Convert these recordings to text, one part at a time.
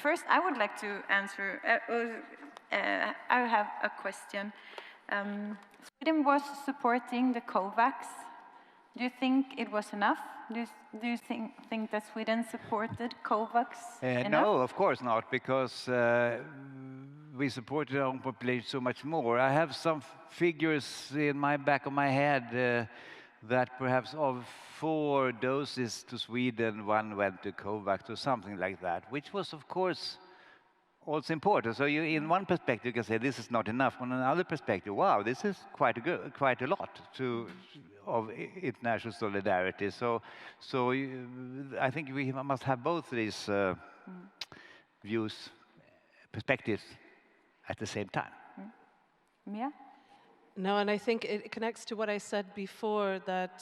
first, I would like to answer. I have a question. Sweden was supporting the COVAX. Do you think it was enough? Do you think that Sweden supported COVAX enough? No, of course not, because we supported our own population so much more. I have some figures in my back of my head that perhaps of 4 doses to Sweden, 1 went to COVAX or something like that, which was, of course, also important. So in one perspective, you can say this is not enough. On another perspective, wow, this is quite a lot of international solidarity. So I think we must have both these views, perspectives at the same time. Mia? No, and I think it connects to what I said before, that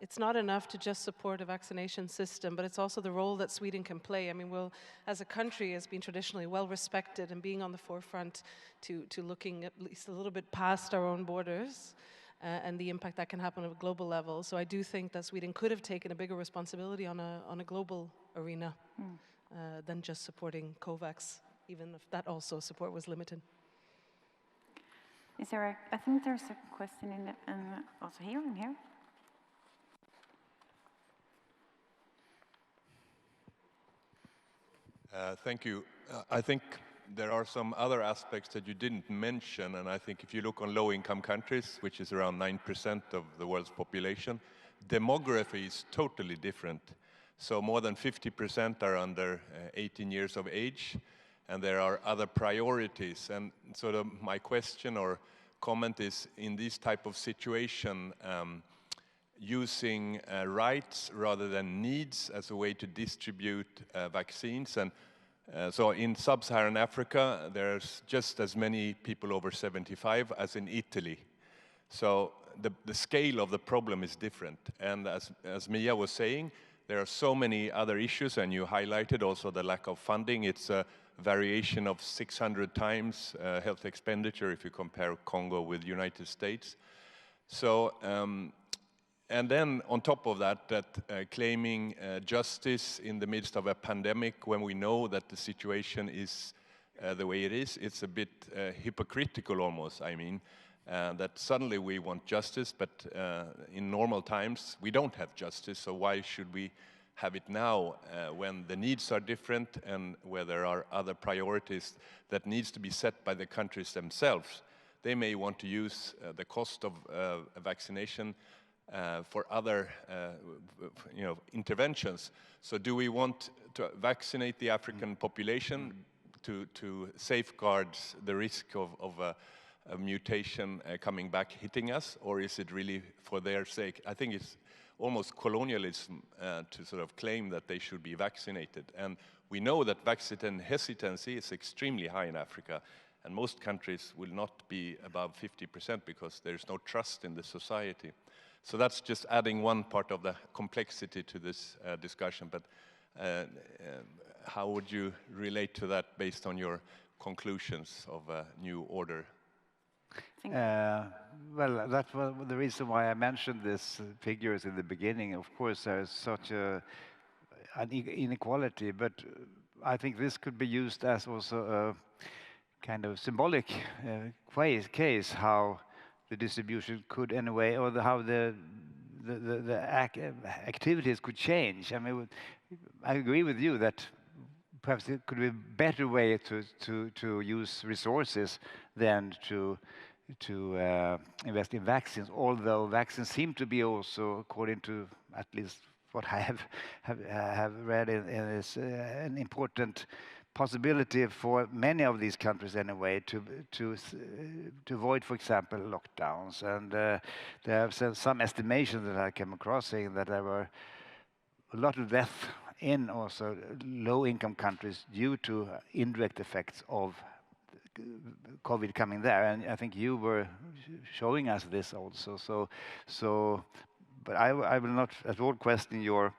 it's not enough to just support a vaccination system, but it's also the role that Sweden can play. I mean, as a country, has been traditionally well respected and being on the forefront to looking at least a little bit past our own borders and the impact that can happen on a global level. So I do think that Sweden could have taken a bigger responsibility on a global arena than just supporting COVAX, even if that also support was limited. Is there I think there's a question in also here and here. Thank you. I think there are some other aspects that you didn't mention, and I think if you look on low-income countries, which is around 9% of the world's population, demography is totally different. So more than 50% are under 18 years of age, and there are other priorities. And sort of my question or comment is, in this type of situation, using rights rather than needs as a way to distribute vaccines. And so in sub-Saharan Africa, there's just as many people over 75 as in Italy. So the scale of the problem is different. And as Mia was saying, there are so many other issues, and you highlighted also the lack of funding. It's a variation of 600 times health expenditure if you compare Congo with the United States. So, and then on top of that, claiming justice in the midst of a pandemic when we know that the situation is the way it is, it's a bit hypocritical almost, I mean, that suddenly we want justice, but in normal times we don't have justice, so why should we have it now when the needs are different and where there are other priorities that needs to be set by the countries themselves? They may want to use the cost of vaccination for other interventions. So do we want to vaccinate the African population to safeguard the risk of a mutation coming back hitting us, or is it really for their sake? I think it's almost colonialism to sort of claim that they should be vaccinated. And we know that vaccine hesitancy is extremely high in Africa, and most countries will not be above 50% because there's no trust in the society. So that's just adding one part of the complexity to this discussion. But how would you relate to that based on your conclusions of a new order? Well, that's the reason why I mentioned these figures in the beginning. Of course, there is such an inequality, but I think this could be used as also a kind of symbolic case how the distribution could, in a way, or how the activities could change. I mean, I agree with you that perhaps it could be a better way to use resources than to invest in vaccines, although vaccines seem to be also, according to at least what I have read, is an important possibility for many of these countries anyway to avoid, for example, lockdowns. And there are some estimations that I came across saying that there were a lot of death in also low-income countries due to indirect effects of COVID coming there, and I think you were showing us this also. But I will not at all question your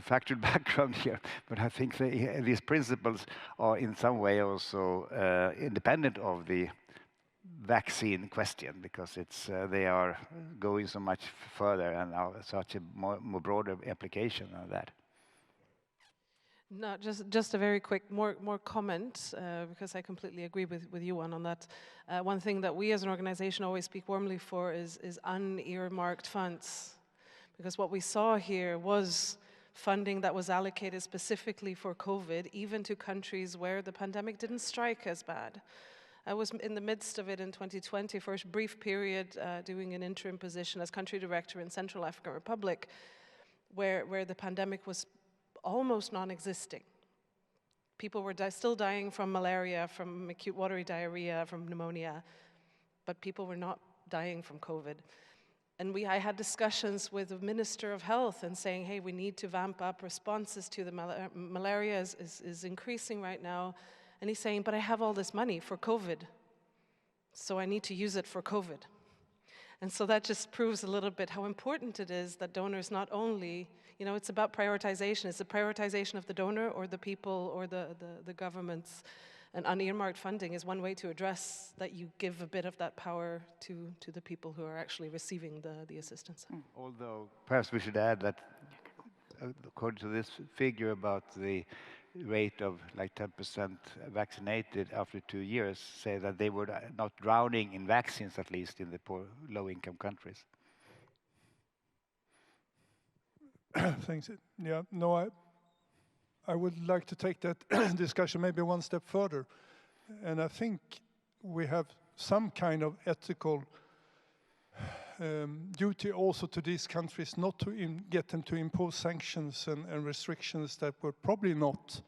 factual background here, but I think these principles are in some way also independent of the vaccine question, because they are going so much further and are such a more broader application of that. No, just a very quick more comment, because I completely agree with you on that. One thing that we as an organization always speak warmly for is unearmarked funds, because what we saw here was funding that was allocated specifically for COVID, even to countries where the pandemic didn't strike as bad. I was in the midst of it in 2020 for a brief period, doing an interim position as country director in Central African Republic, where the pandemic was almost non-existing. People were still dying from malaria, from acute watery diarrhea, from pneumonia, but people were not dying from COVID. And I had discussions with the Minister of Health and saying, hey, we need to vamp up responses to the malaria is increasing right now. And he's saying, but I have all this money for COVID, so I need to use it for COVID. And so that just proves a little bit how important it is that donors not only, it's about prioritization. It's the prioritization of the donor or the people or the governments. And unearmarked funding is one way to address that. You give a bit of that power to the people who are actually receiving the assistance. Although perhaps we should add that according to this figure about the rate of like 10% vaccinated after 2 years, say that they were not drowning in vaccines, at least in the poor, low-income countries. Thanks. Yeah, no, I would like to take that discussion maybe one step further. And I think we have some kind of ethical duty also to these countries not to get them to impose sanctions and restrictions that were probably not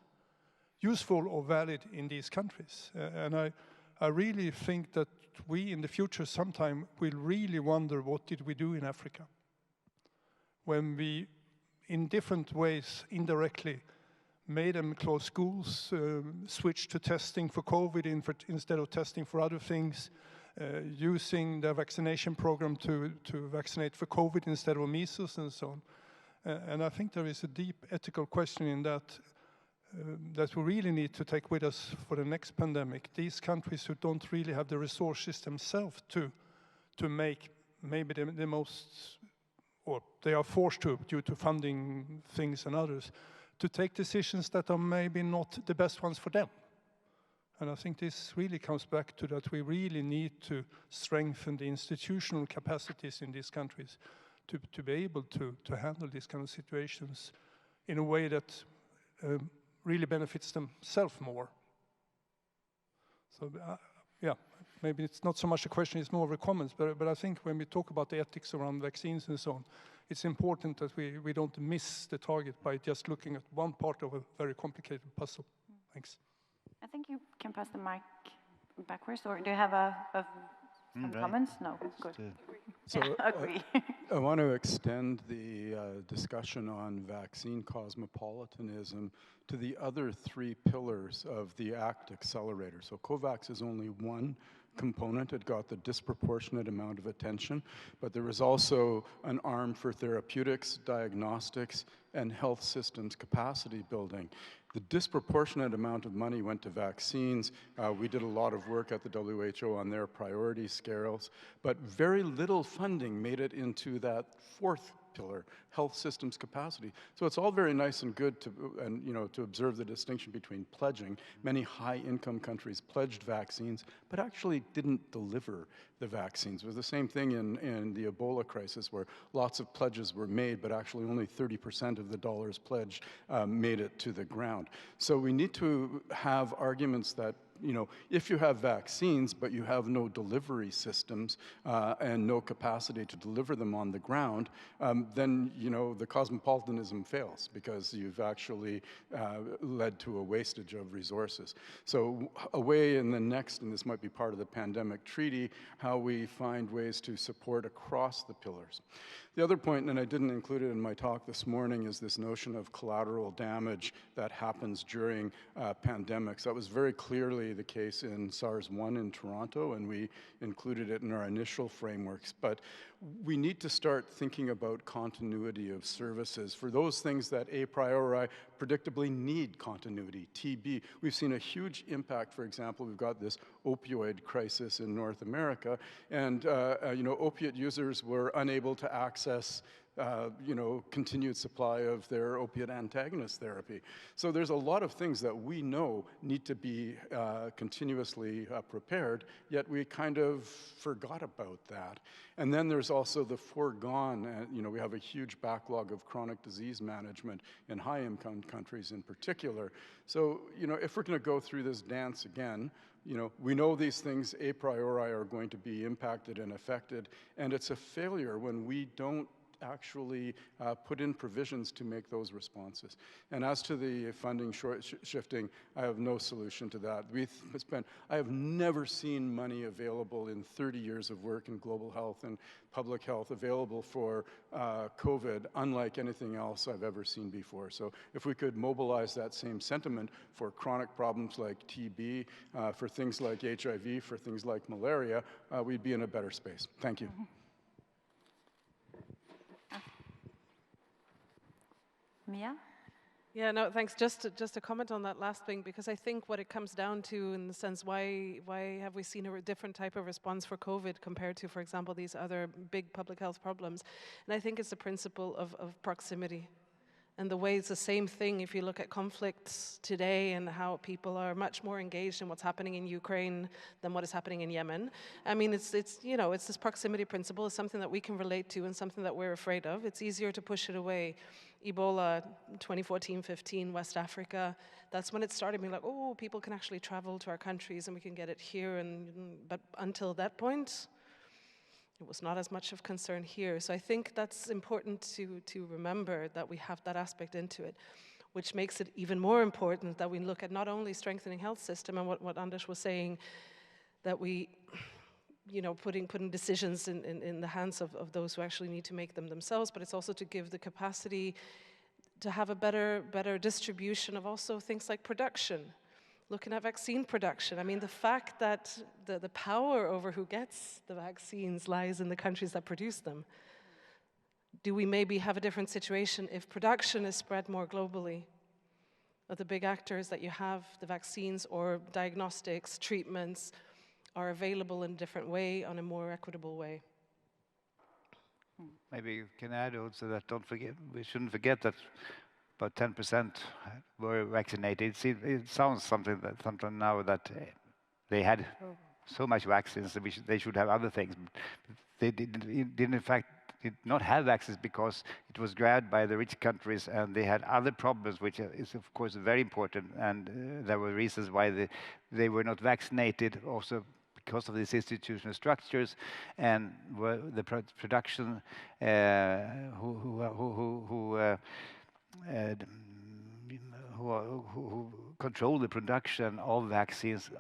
useful or valid in these countries. And I really think that we in the future sometime will really wonder, what did we do in Africa? When we, in different ways, indirectly, made them close schools, switch to testing for COVID instead of testing for other things, using the vaccination program to vaccinate for COVID instead of measles and so on. And I think there is a deep ethical question in that that we really need to take with us for the next pandemic. These countries who don't really have the resources themselves to make maybe the most, or they are forced to due to funding things and others, to take decisions that are maybe not the best ones for them. And I think this really comes back to that we really need to strengthen the institutional capacities in these countries to be able to handle these kind of situations in a way that really benefits themselves more. So yeah, maybe it's not so much a question, it's more of a comment, but I think when we talk about the ethics around vaccines and so on, it's important that we don't miss the target by just looking at one part of a very complicated puzzle. Thanks. I think you can pass the mic backwards, or do you have some comments? No, good. So agree. I want to extend the discussion on vaccine cosmopolitanism to the other three pillars of the ACT accelerator. So COVAX is only one component. It got the disproportionate amount of attention, but there was also an arm for therapeutics, diagnostics, and health systems capacity building. The disproportionate amount of money went to vaccines. We did a lot of work at the WHO on their priority scales, but very little funding made it into that fourth pillar, health systems capacity. So it's all very nice and good to observe the distinction between pledging. Many high-income countries pledged vaccines, but actually didn't deliver the vaccines. It was the same thing in the Ebola crisis, where lots of pledges were made, but actually only 30% of the dollars pledged made it to the ground. So we need to have arguments that, if you have vaccines, but you have no delivery systems and no capacity to deliver them on the ground, then, the cosmopolitanism fails, because you've actually led to a wastage of resources. So a way in the next, and this might be part of the pandemic treaty, how we find ways to support across the pillars. The other point, and I didn't include it in my talk this morning, is this notion of collateral damage that happens during pandemics. That was very clearly the case in SARS-1 in Toronto, and we included it in our initial frameworks. But we need to start thinking about continuity of services for those things that a priori predictably need continuity. TB, we've seen a huge impact. For example, we've got this opioid crisis in North America, and opiate users were unable to access continued supply of their opiate antagonist therapy. So there's a lot of things that we know need to be continuously prepared, yet we kind of forgot about that. And then there's also the foregone, we have a huge backlog of chronic disease management in high-income countries in particular. So, if we're going to go through this dance again, we know these things a priori are going to be impacted and affected, and it's a failure when we don't actually put in provisions to make those responses. And as to the funding shifting, I have no solution to that. I have never seen money available in 30 years of work in global health and public health available for COVID, unlike anything else I've ever seen before. So if we could mobilize that same sentiment for chronic problems like TB, for things like HIV, for things like malaria, we'd be in a better space. Thank you. Mia? Yeah, no, thanks. Just to comment on that last thing, because I think what it comes down to, in the sense, why have we seen a different type of response for COVID compared to, for example, these other big public health problems? And I think it's the principle of proximity. And the way it's the same thing if you look at conflicts today and how people are much more engaged in what's happening in Ukraine than what is happening in Yemen. I mean, it's this proximity principle is something that we can relate to and something that we're afraid of. It's easier to push it away. Ebola, 2014-15, West Africa, that's when it started being like, oh, people can actually travel to our countries and we can get it here. But until that point, it was not as much of concern here. So I think that's important to remember, that we have that aspect into it, which makes it even more important that we look at not only strengthening health system and what Anders was saying, that we, putting decisions in the hands of those who actually need to make them themselves, but it's also to give the capacity to have a better distribution of also things like production. Looking at vaccine production, I mean, the fact that the power over who gets the vaccines lies in the countries that produce them. Do we maybe have a different situation if production is spread more globally? Of the big actors that you have, the vaccines or diagnostics, treatments, are available in a different way, on a more equitable way. Maybe you can add also that we shouldn't forget that about 10% were vaccinated. It sounds something now that they had so much vaccines that they should have other things. They did in fact did not have vaccines because it was grabbed by the rich countries, and they had other problems, which is of course very important. And there were reasons why they were not vaccinated, also because of these institutional structures and the production who control the production of vaccines.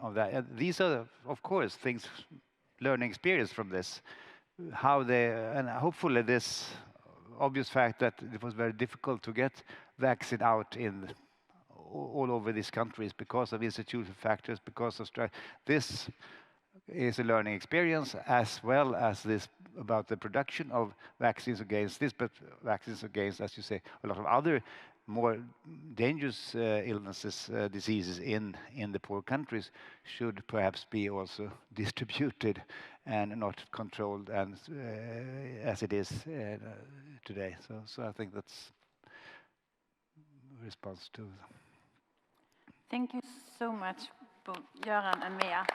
These are, of course, things, learning experience from this. And hopefully this obvious fact that it was very difficult to get vaccine out all over these countries because of institutional factors, because of this is a learning experience, as well as this about the production of vaccines against this, but vaccines against, as you say, a lot of other more dangerous illnesses, diseases in the poor countries should perhaps be also distributed and not controlled and as it is today. So I think that's a response to. Thank you so much, both Göran and Mia.